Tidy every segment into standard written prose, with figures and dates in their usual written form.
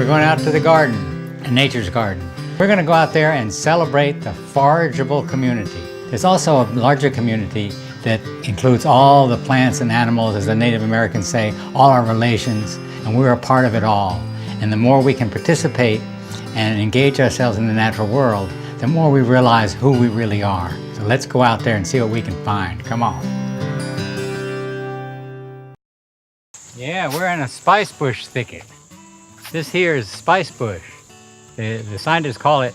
We're going out to the garden, nature's garden. We're going to go out there and celebrate the forageable community. There's also a larger community that includes all the plants and animals, as the Native Americans say, all our relations, and we're a part of it all. And the more we can participate and engage ourselves in the natural world, the more we realize who we really are. So let's go out there and see what we can find. Come on. Yeah, we're in a spicebush thicket. This here is spicebush. The scientists call it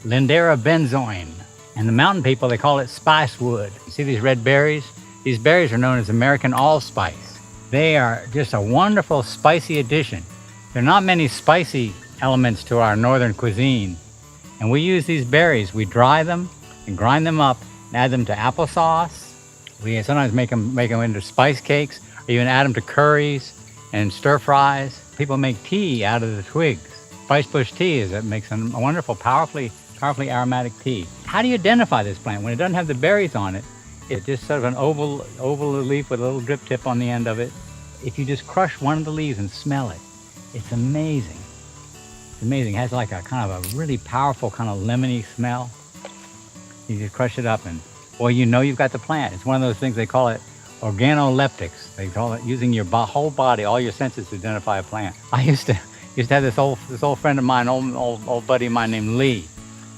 Lindera benzoin. And the mountain people, they call it spicewood. You see these red berries? These berries are known as American allspice. They are just a wonderful spicy addition. There are not many spicy elements to our northern cuisine. And we use these berries. We dry them and grind them up and add them to applesauce. We sometimes make them into spice cakes, or even add them to curries and stir fries. People make tea out of the twigs. Spicebush tea makes a wonderful, powerfully aromatic tea. How do you identify this plant? When it doesn't have the berries on it, it's just sort of an oval leaf with a little drip tip on the end of it. If you just crush one of the leaves and smell it, it's amazing. It's amazing. It has like a kind of a really powerful kind of lemony smell. You just crush it up and, boy, you know you've got the plant. It's one of those things, they call it organoleptics. They call it using your whole body, all your senses to identify a plant. I used to have this old friend of mine, old buddy of mine named Lee.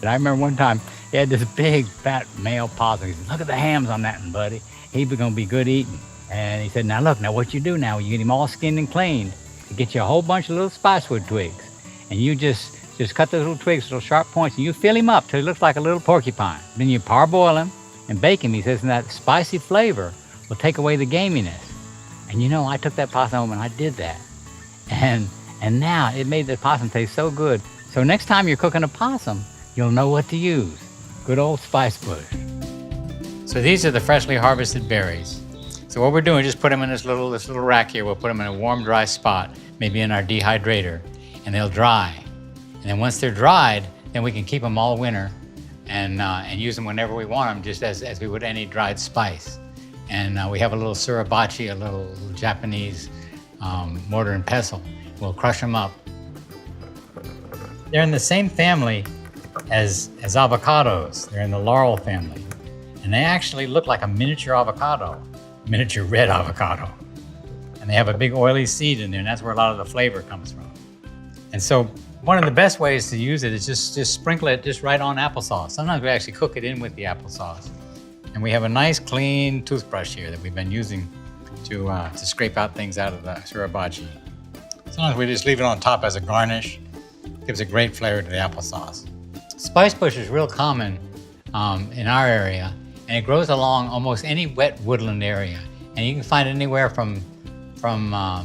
And I remember one time he had this big fat male possum. He said, "Look at the hams on that one, buddy. He's gonna be good eating." And he said, "Now look, now what you do now, you get him all skinned and cleaned. You get you a whole bunch of little spicewood twigs, and you just cut those little twigs, little sharp points, and you fill him up till he looks like a little porcupine. Then you parboil him and bake him." He says, "and that spicy flavor will take away the gaminess." And you know, I took that possum home and I did that. And now it made the possum taste so good. So next time you're cooking a possum, you'll know what to use. Good old spicebush. So these are the freshly harvested berries. So what we're doing is just put them in this little rack here. We'll put them in a warm, dry spot, maybe in our dehydrator, and they'll dry. And then once they're dried, then we can keep them all winter and use them whenever we want them, just as we would any dried spice. And we have a little suribachi, a little Japanese mortar and pestle. We'll crush them up. They're in the same family as avocados. They're in the laurel family. And they actually look like a miniature avocado, miniature red avocado. And they have a big oily seed in there, and that's where a lot of the flavor comes from. And so one of the best ways to use it is just sprinkle it just right on applesauce. Sometimes we actually cook it in with the applesauce. And we have a nice clean toothbrush here that we've been using to scrape out things out of the suribachi. Sometimes we just leave it on top as a garnish. Gives a great flavor to the applesauce. Spicebush is real common in our area, and it grows along almost any wet woodland area. And you can find it anywhere from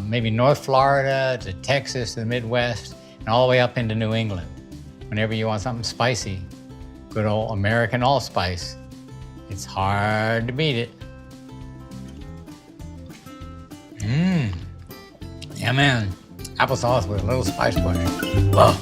maybe North Florida to Texas to the Midwest and all the way up into New England. Whenever you want something spicy, good old American allspice, it's hard to beat it. Yeah, man. Applesauce with a little spicebush. Whoa.